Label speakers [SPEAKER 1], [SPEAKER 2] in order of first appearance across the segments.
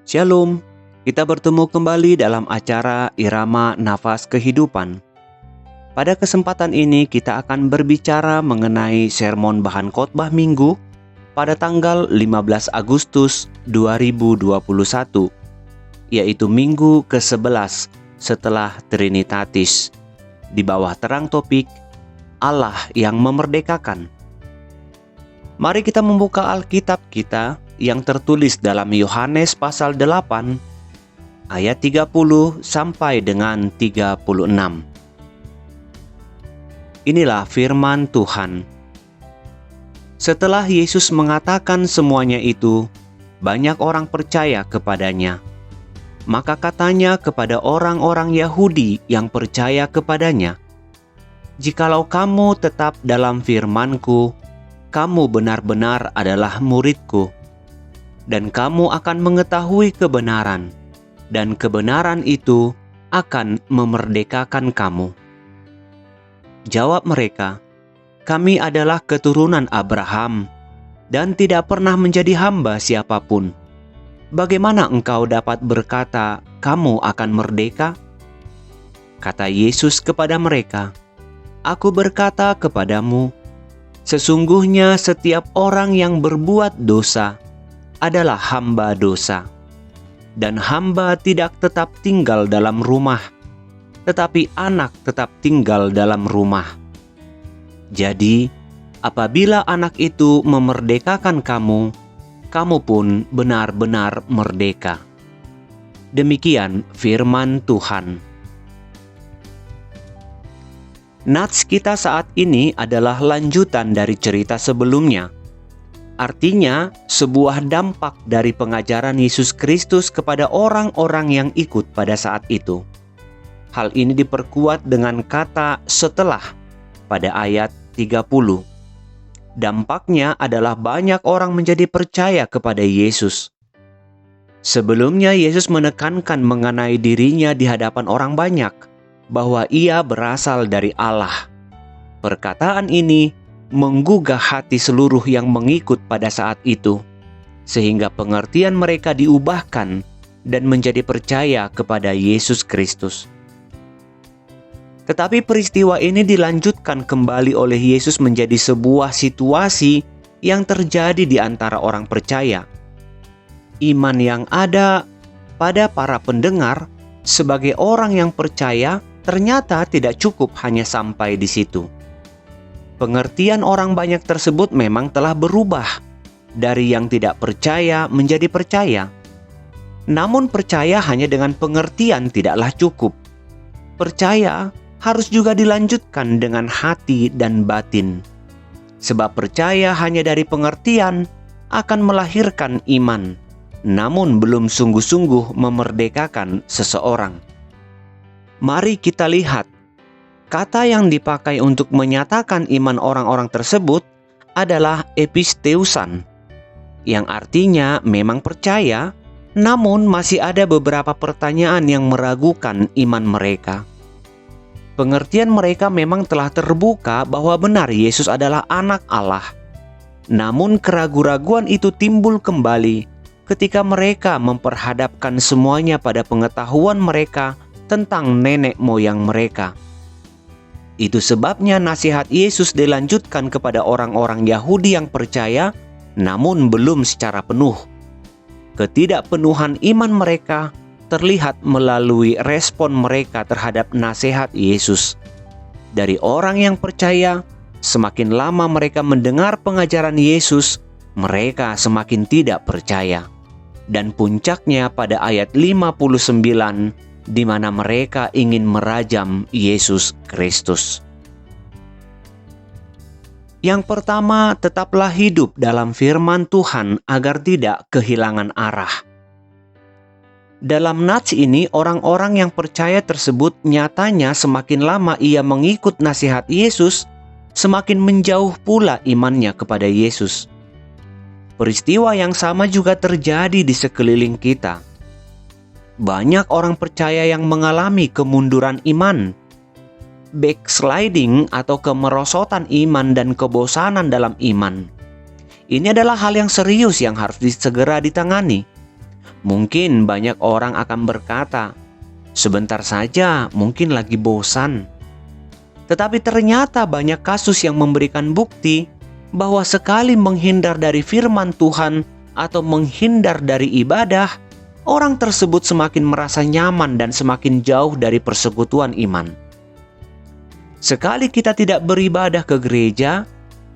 [SPEAKER 1] Shalom, kita bertemu kembali dalam acara Irama Nafas Kehidupan. Pada kesempatan ini kita akan berbicara mengenai sermon bahan khotbah minggu pada tanggal 15 Agustus 2021, yaitu minggu ke-11 setelah Trinitatis, di bawah terang topik Allah yang memerdekakan. Mari kita membuka Alkitab kita yang tertulis dalam Yohanes pasal 8 ayat 30 sampai dengan 36. Inilah firman Tuhan. Setelah Yesus mengatakan semuanya itu, banyak orang percaya kepadanya. Maka katanya kepada orang-orang Yahudi yang percaya kepadanya, "Jikalau kamu tetap dalam firman-Ku, kamu benar-benar adalah murid-Ku. Dan kamu akan mengetahui kebenaran, dan kebenaran itu akan memerdekakan kamu." Jawab mereka, "Kami adalah keturunan Abraham, dan tidak pernah menjadi hamba siapapun. Bagaimana engkau dapat berkata, kamu akan merdeka?" Kata Yesus kepada mereka, "Aku berkata kepadamu, sesungguhnya setiap orang yang berbuat dosa adalah hamba dosa. Dan hamba tidak tetap tinggal dalam rumah, tetapi anak tetap tinggal dalam rumah. Jadi, apabila anak itu memerdekakan kamu, kamu pun benar-benar merdeka." Demikian firman Tuhan. Nats kita saat ini adalah lanjutan dari cerita sebelumnya. Artinya, sebuah dampak dari pengajaran Yesus Kristus kepada orang-orang yang ikut pada saat itu. Hal ini diperkuat dengan kata "setelah" pada ayat 30. Dampaknya adalah banyak orang menjadi percaya kepada Yesus. Sebelumnya Yesus menekankan mengenai dirinya di hadapan orang banyak, bahwa ia berasal dari Allah. Perkataan ini menggugah hati seluruh yang mengikut pada saat itu, sehingga pengertian mereka diubahkan dan menjadi percaya kepada Yesus Kristus. Tetapi peristiwa ini dilanjutkan kembali oleh Yesus menjadi sebuah situasi yang terjadi di antara orang percaya. Iman yang ada pada para pendengar sebagai orang yang percaya ternyata tidak cukup hanya sampai di situ. Pengertian orang banyak tersebut memang telah berubah dari yang tidak percaya menjadi percaya. Namun percaya hanya dengan pengertian tidaklah cukup. Percaya harus juga dilanjutkan dengan hati dan batin. Sebab percaya hanya dari pengertian akan melahirkan iman, namun belum sungguh-sungguh memerdekakan seseorang. Mari kita lihat. Kata yang dipakai untuk menyatakan iman orang-orang tersebut adalah episteusan, yang artinya memang percaya, namun masih ada beberapa pertanyaan yang meragukan iman mereka. Pengertian mereka memang telah terbuka bahwa benar Yesus adalah anak Allah. Namun keraguan-raguan itu timbul kembali ketika mereka memperhadapkan semuanya pada pengetahuan mereka tentang nenek moyang mereka. Itu sebabnya nasihat Yesus dilanjutkan kepada orang-orang Yahudi yang percaya, namun belum secara penuh. Ketidakpenuhan iman mereka terlihat melalui respon mereka terhadap nasihat Yesus. Dari orang yang percaya, semakin lama mereka mendengar pengajaran Yesus, mereka semakin tidak percaya. Dan puncaknya pada ayat 59, di mana mereka ingin merajam Yesus Kristus. Yang pertama, tetaplah hidup dalam firman Tuhan agar tidak kehilangan arah. Dalam nats ini, orang-orang yang percaya tersebut nyatanya semakin lama ia mengikut nasihat Yesus, semakin menjauh pula imannya kepada Yesus. Peristiwa yang sama juga terjadi di sekeliling kita. Banyak orang percaya yang mengalami kemunduran iman, backsliding atau kemerosotan iman dan kebosanan dalam iman. Ini adalah hal yang serius yang harus segera ditangani. Mungkin banyak orang akan berkata, "Sebentar saja, mungkin lagi bosan." Tetapi ternyata banyak kasus yang memberikan bukti bahwa sekali menghindar dari firman Tuhan atau menghindar dari ibadah, orang tersebut semakin merasa nyaman dan semakin jauh dari persekutuan iman. Sekali kita tidak beribadah ke gereja,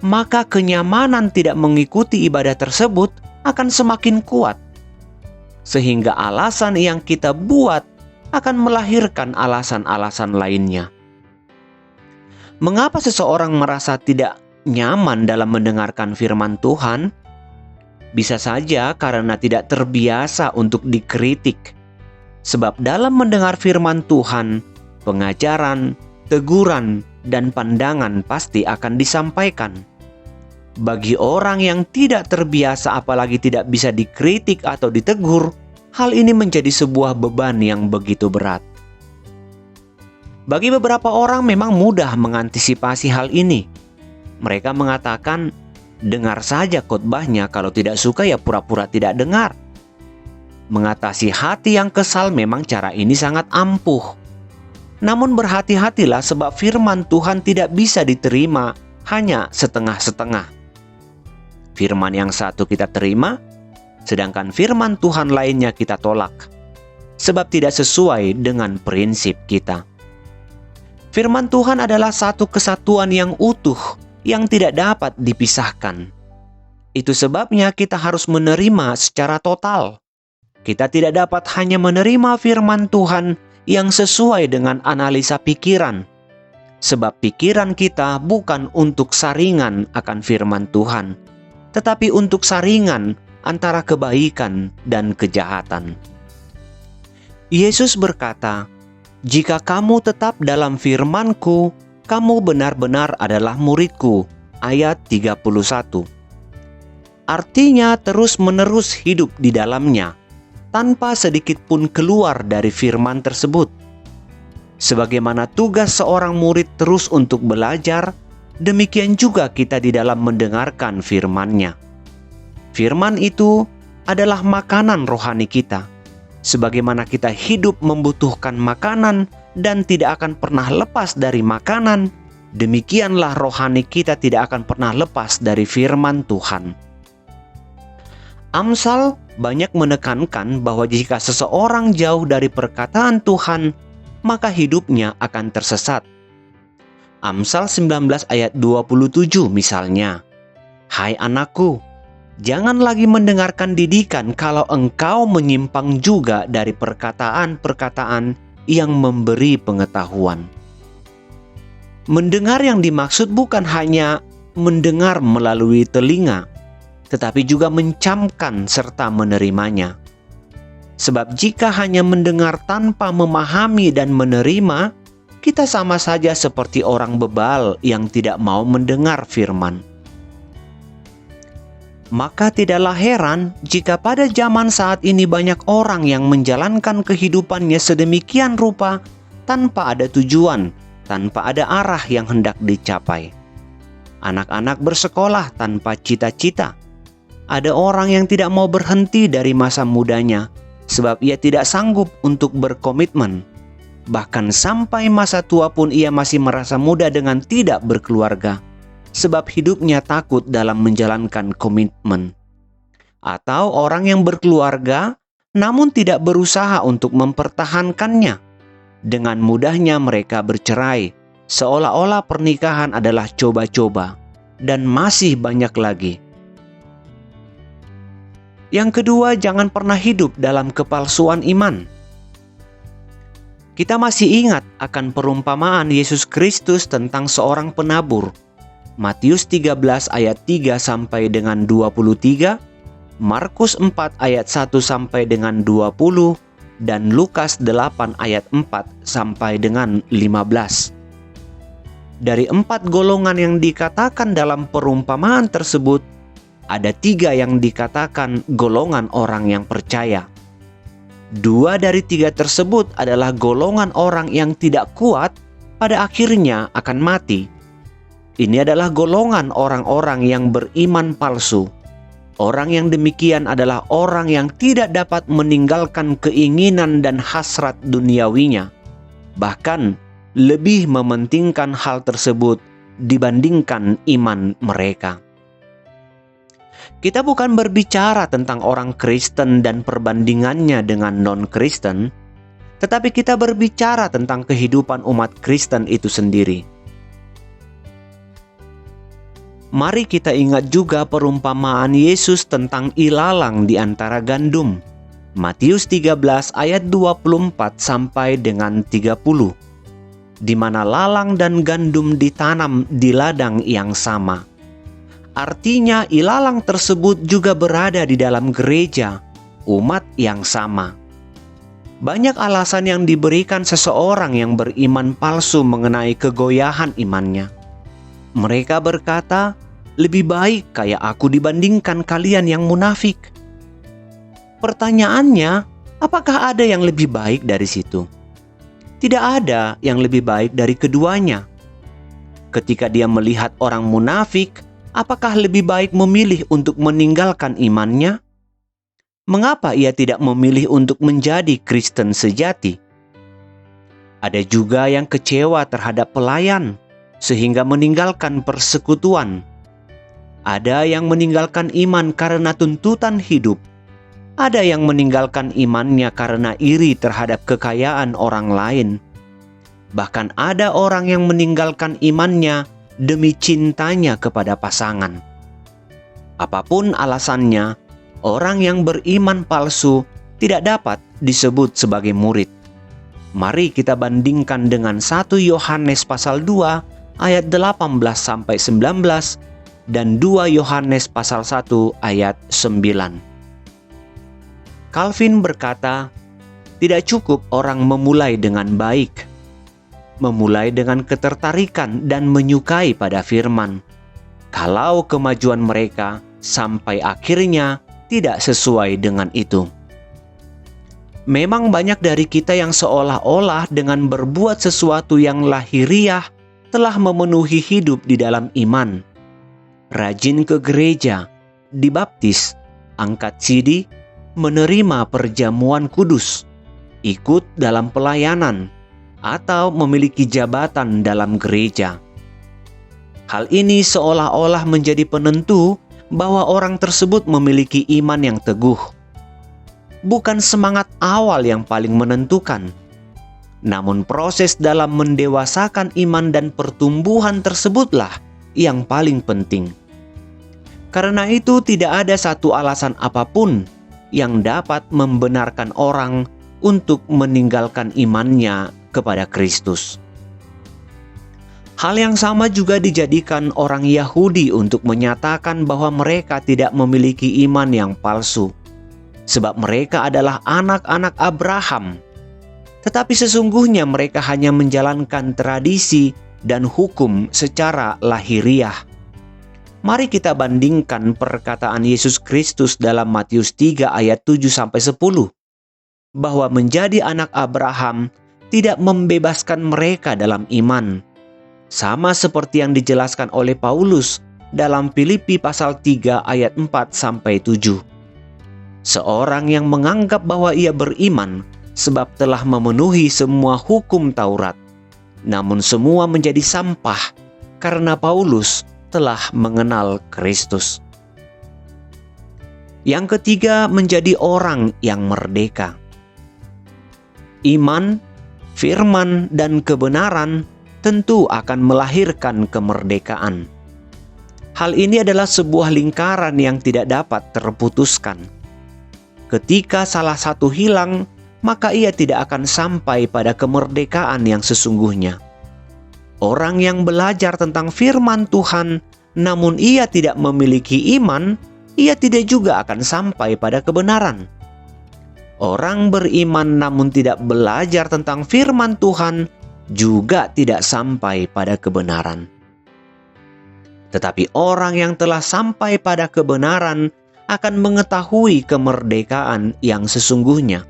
[SPEAKER 1] maka kenyamanan tidak mengikuti ibadah tersebut akan semakin kuat. Sehingga alasan yang kita buat akan melahirkan alasan-alasan lainnya. Mengapa seseorang merasa tidak nyaman dalam mendengarkan firman Tuhan? Bisa saja karena tidak terbiasa untuk dikritik. Sebab dalam mendengar firman Tuhan, pengajaran, teguran, dan pandangan pasti akan disampaikan. Bagi orang yang tidak terbiasa apalagi tidak bisa dikritik atau ditegur, hal ini menjadi sebuah beban yang begitu berat. Bagi beberapa orang memang mudah mengantisipasi hal ini. Mereka mengatakan, dengar saja khotbahnya, kalau tidak suka ya pura-pura tidak dengar. Mengatasi hati yang kesal memang cara ini sangat ampuh. Namun berhati-hatilah sebab firman Tuhan tidak bisa diterima hanya setengah-setengah. Firman yang satu kita terima, sedangkan firman Tuhan lainnya kita tolak. Sebab tidak sesuai dengan prinsip kita. Firman Tuhan adalah satu kesatuan yang utuh, yang tidak dapat dipisahkan. Itu sebabnya kita harus menerima secara total. Kita tidak dapat hanya menerima firman Tuhan yang sesuai dengan analisa pikiran. Sebab pikiran kita bukan untuk saringan akan firman Tuhan, tetapi untuk saringan antara kebaikan dan kejahatan. Yesus berkata, "Jika kamu tetap dalam firman-Ku, kamu benar-benar adalah murid-Ku." Ayat 31. Artinya terus-menerus hidup di dalamnya, tanpa sedikit pun keluar dari firman tersebut. Sebagaimana tugas seorang murid terus untuk belajar, demikian juga kita di dalam mendengarkan firman-Nya. Firman itu adalah makanan rohani kita. Sebagaimana kita hidup membutuhkan makanan dan tidak akan pernah lepas dari makanan, demikianlah rohani kita tidak akan pernah lepas dari firman Tuhan. Amsal banyak menekankan bahwa jika seseorang jauh dari perkataan Tuhan, maka hidupnya akan tersesat. Amsal 19 ayat 27 misalnya, "Hai anakku, jangan lagi mendengarkan didikan kalau engkau menyimpang juga dari perkataan-perkataan yang memberi pengetahuan." Mendengar yang dimaksud bukan hanya mendengar melalui telinga, tetapi juga mencamkan serta menerimanya. Sebab jika hanya mendengar tanpa memahami dan menerima, kita sama saja seperti orang bebal yang tidak mau mendengar firman. Maka tidaklah heran jika pada zaman saat ini banyak orang yang menjalankan kehidupannya sedemikian rupa tanpa ada tujuan, tanpa ada arah yang hendak dicapai. Anak-anak bersekolah tanpa cita-cita. Ada orang yang tidak mau berhenti dari masa mudanya sebab ia tidak sanggup untuk berkomitmen. Bahkan sampai masa tua pun ia masih merasa muda dengan tidak berkeluarga, sebab hidupnya takut dalam menjalankan komitmen. Atau orang yang berkeluarga namun tidak berusaha untuk mempertahankannya. Dengan mudahnya mereka bercerai, seolah-olah pernikahan adalah coba-coba, dan masih banyak lagi. Yang kedua, jangan pernah hidup dalam kepalsuan iman. Kita masih ingat akan perumpamaan Yesus Kristus tentang seorang penabur. Matius 13 ayat 3 sampai dengan 23, Markus 4 ayat 1 sampai dengan 20, dan Lukas 8 ayat 4 sampai dengan 15. Dari 4 golongan yang dikatakan dalam perumpamaan tersebut, ada 3 yang dikatakan golongan orang yang percaya. 2 dari 3 tersebut adalah golongan orang yang tidak kuat, pada akhirnya akan mati. Ini adalah golongan orang-orang yang beriman palsu. Orang yang demikian adalah orang yang tidak dapat meninggalkan keinginan dan hasrat duniawinya, bahkan lebih mementingkan hal tersebut dibandingkan iman mereka. Kita bukan berbicara tentang orang Kristen dan perbandingannya dengan non-Kristen, tetapi kita berbicara tentang kehidupan umat Kristen itu sendiri. Mari kita ingat juga perumpamaan Yesus tentang ilalang di antara gandum. Matius 13 ayat 24 sampai dengan 30. Di mana lalang dan gandum ditanam di ladang yang sama. Artinya ilalang tersebut juga berada di dalam gereja, umat yang sama. Banyak alasan yang diberikan seseorang yang beriman palsu mengenai kegoyahan imannya. Mereka berkata, lebih baik kayak aku dibandingkan kalian yang munafik. Pertanyaannya, apakah ada yang lebih baik dari situ? Tidak ada yang lebih baik dari keduanya. Ketika dia melihat orang munafik, apakah lebih baik memilih untuk meninggalkan imannya? Mengapa ia tidak memilih untuk menjadi Kristen sejati? Ada juga yang kecewa terhadap pelayan, sehingga meninggalkan persekutuan. Ada yang meninggalkan iman karena tuntutan hidup. Ada yang meninggalkan imannya karena iri terhadap kekayaan orang lain. Bahkan ada orang yang meninggalkan imannya demi cintanya kepada pasangan. Apapun alasannya, orang yang beriman palsu tidak dapat disebut sebagai murid. Mari kita bandingkan dengan 1 Yohanes pasal 2 ayat 18 sampai 19 dan 2 Yohanes pasal 1 ayat 9. Calvin berkata, tidak cukup orang memulai dengan baik, memulai dengan ketertarikan dan menyukai pada firman, kalau kemajuan mereka sampai akhirnya tidak sesuai dengan itu. Memang banyak dari kita yang seolah-olah dengan berbuat sesuatu yang lahiriah telah memenuhi hidup di dalam iman. Rajin ke gereja, dibaptis, angkat sidi, menerima perjamuan kudus, ikut dalam pelayanan, atau memiliki jabatan dalam gereja. Hal ini seolah-olah menjadi penentu bahwa orang tersebut memiliki iman yang teguh. Bukan semangat awal yang paling menentukan, namun proses dalam mendewasakan iman dan pertumbuhan tersebutlah yang paling penting. Karena itu tidak ada satu alasan apapun yang dapat membenarkan orang untuk meninggalkan imannya kepada Kristus. Hal yang sama juga dijadikan orang Yahudi untuk menyatakan bahwa mereka tidak memiliki iman yang palsu, sebab mereka adalah anak-anak Abraham. Tetapi sesungguhnya mereka hanya menjalankan tradisi dan hukum secara lahiriah. Mari kita bandingkan perkataan Yesus Kristus dalam Matius 3 ayat 7-10, bahwa menjadi anak Abraham tidak membebaskan mereka dalam iman. Sama seperti yang dijelaskan oleh Paulus dalam Filipi pasal 3 ayat 4-7. Seorang yang menganggap bahwa ia beriman sebab telah memenuhi semua hukum Taurat, namun semua menjadi sampah karena Paulus telah mengenal Kristus. Yang ketiga, menjadi orang yang merdeka. Iman, firman, dan kebenaran tentu akan melahirkan kemerdekaan. Hal ini adalah sebuah lingkaran yang tidak dapat terputuskan. Ketika salah satu hilang, maka ia tidak akan sampai pada kemerdekaan yang sesungguhnya. Orang yang belajar tentang firman Tuhan, namun ia tidak memiliki iman, ia tidak juga akan sampai pada kebenaran. Orang beriman namun tidak belajar tentang firman Tuhan, juga tidak sampai pada kebenaran. Tetapi orang yang telah sampai pada kebenaran akan mengetahui kemerdekaan yang sesungguhnya.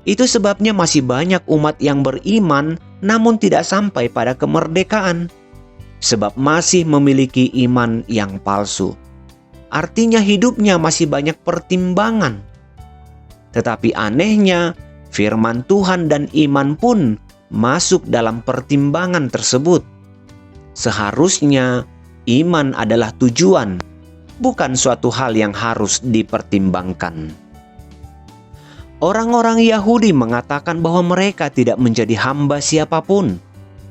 [SPEAKER 1] Itu sebabnya masih banyak umat yang beriman namun tidak sampai pada kemerdekaan, sebab masih memiliki iman yang palsu. artinya hidupnya masih banyak pertimbangan. Tetapi anehnya, firman Tuhan dan iman pun masuk dalam pertimbangan tersebut. Seharusnya iman adalah tujuan, bukan suatu hal yang harus dipertimbangkan. Orang-orang Yahudi mengatakan bahwa mereka tidak menjadi hamba siapapun.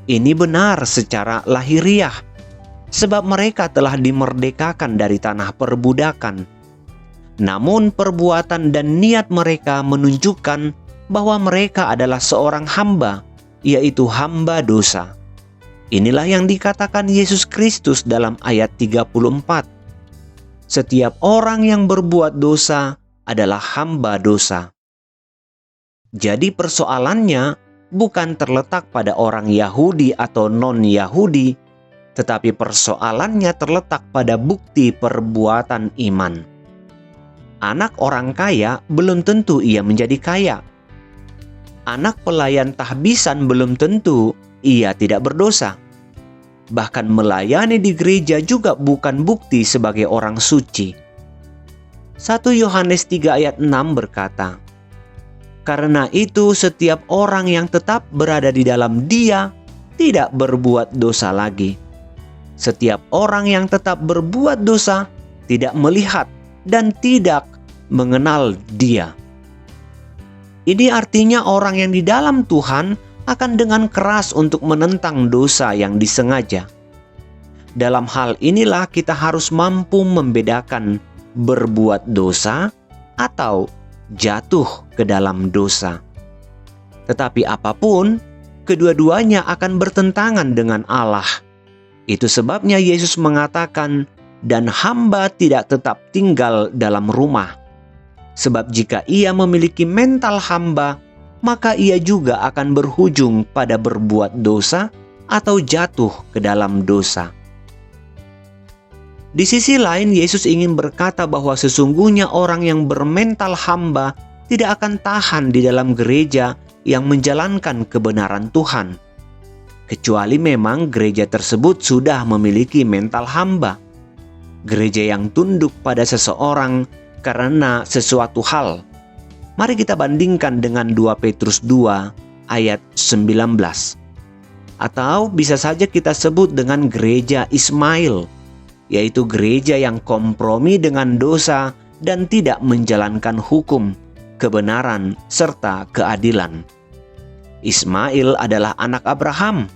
[SPEAKER 1] Ini benar secara lahiriah, sebab mereka telah dimerdekakan dari tanah perbudakan. Namun perbuatan dan niat mereka menunjukkan bahwa mereka adalah seorang hamba, yaitu hamba dosa. Inilah yang dikatakan Yesus Kristus dalam ayat 34. Setiap orang yang berbuat dosa adalah hamba dosa. Jadi persoalannya bukan terletak pada orang Yahudi atau non-Yahudi, tetapi persoalannya terletak pada bukti perbuatan iman. Anak orang kaya belum tentu ia menjadi kaya. Anak pelayan tahbisan belum tentu ia tidak berdosa. Bahkan melayani di gereja juga bukan bukti sebagai orang suci. 1 Yohanes 3 ayat 6 berkata, "Karena itu setiap orang yang tetap berada di dalam Dia tidak berbuat dosa lagi. Setiap orang yang tetap berbuat dosa tidak melihat dan tidak mengenal Dia." Ini artinya orang yang di dalam Tuhan akan dengan keras untuk menentang dosa yang disengaja. Dalam hal inilah kita harus mampu membedakan berbuat dosa atau jatuh ke dalam dosa. Tetapi apapun, kedua-duanya akan bertentangan dengan Allah. Itu sebabnya Yesus mengatakan, "Dan hamba tidak tetap tinggal dalam rumah." Sebab jika ia memiliki mental hamba, maka ia juga akan berujung pada berbuat dosa atau jatuh ke dalam dosa. Di sisi lain, Yesus ingin berkata bahwa sesungguhnya orang yang bermental hamba tidak akan tahan di dalam gereja yang menjalankan kebenaran Tuhan, kecuali memang gereja tersebut sudah memiliki mental hamba. Gereja yang tunduk pada seseorang karena sesuatu hal. Mari kita bandingkan dengan 2 Petrus 2 ayat 19. Atau bisa saja kita sebut dengan gereja Ismail, yaitu gereja yang kompromi dengan dosa dan tidak menjalankan hukum, kebenaran, serta keadilan. Ismail adalah anak Abraham,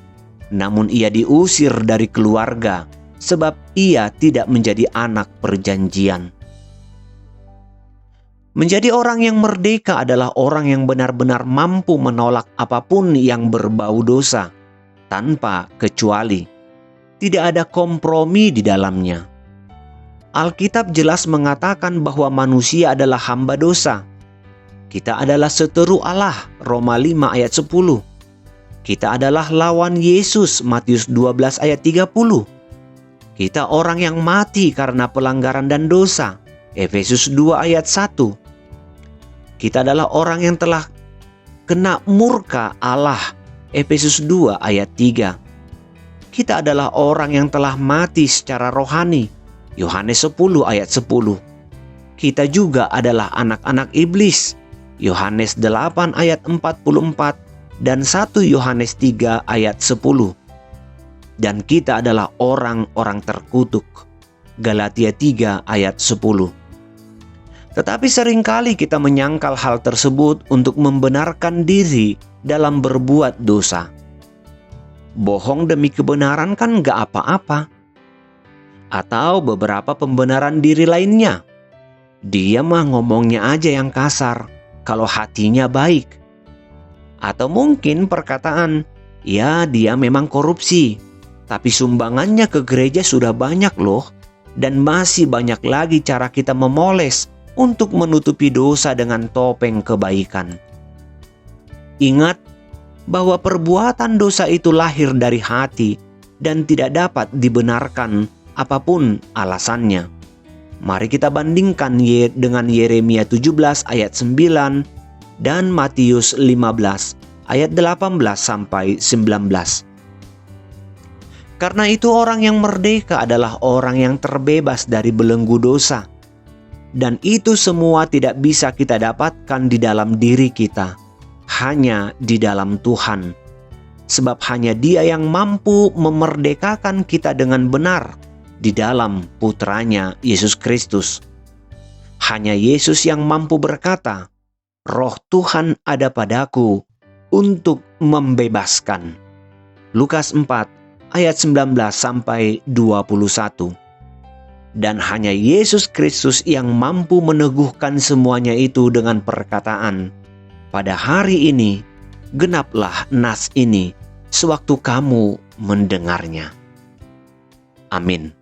[SPEAKER 1] namun ia diusir dari keluarga sebab ia tidak menjadi anak perjanjian. Menjadi orang yang merdeka adalah orang yang benar-benar mampu menolak apapun yang berbau dosa, tanpa kecuali. Tidak ada kompromi di dalamnya. Alkitab jelas mengatakan bahwa manusia adalah hamba dosa. Kita adalah seteru Allah, Roma 5 ayat 10. Kita adalah lawan Yesus, Matius 12 ayat 30. Kita orang yang mati karena pelanggaran dan dosa, Efesus 2 ayat 1. Kita adalah orang yang telah kena murka Allah, Efesus 2 ayat 3. Kita adalah orang yang telah mati secara rohani, Yohanes 10 ayat 10. Kita juga adalah anak-anak iblis, Yohanes 8 ayat 44 dan 1 Yohanes 3 ayat 10. Dan kita adalah orang-orang terkutuk, Galatia 3 ayat 10. Tetapi seringkali kita menyangkal hal tersebut untuk membenarkan diri dalam berbuat dosa. Bohong demi kebenaran kan gak apa-apa. Atau beberapa pembenaran diri lainnya. Dia mah ngomongnya aja yang kasar, kalau hatinya baik. Atau mungkin perkataan, ya dia memang korupsi, tapi sumbangannya ke gereja sudah banyak loh. Dan masih banyak lagi cara kita memoles untuk menutupi dosa dengan topeng kebaikan. Ingat bahwa perbuatan dosa itu lahir dari hati dan tidak dapat dibenarkan apapun alasannya. Mari kita bandingkan dengan Yeremia 17 ayat 9 dan Matius 15 ayat 18 sampai 19. Karena itu orang yang merdeka adalah orang yang terbebas dari belenggu dosa. Dan itu semua tidak bisa kita dapatkan di dalam diri kita, hanya di dalam Tuhan. Sebab hanya Dia yang mampu memerdekakan kita dengan benar di dalam Putranya Yesus Kristus. Hanya Yesus yang mampu berkata, "Roh Tuhan ada padaku untuk membebaskan." Lukas 4 ayat 19 sampai 21. Dan hanya Yesus Kristus yang mampu meneguhkan semuanya itu dengan perkataan, "Pada hari ini genaplah nas ini sewaktu kamu mendengarnya." Amin.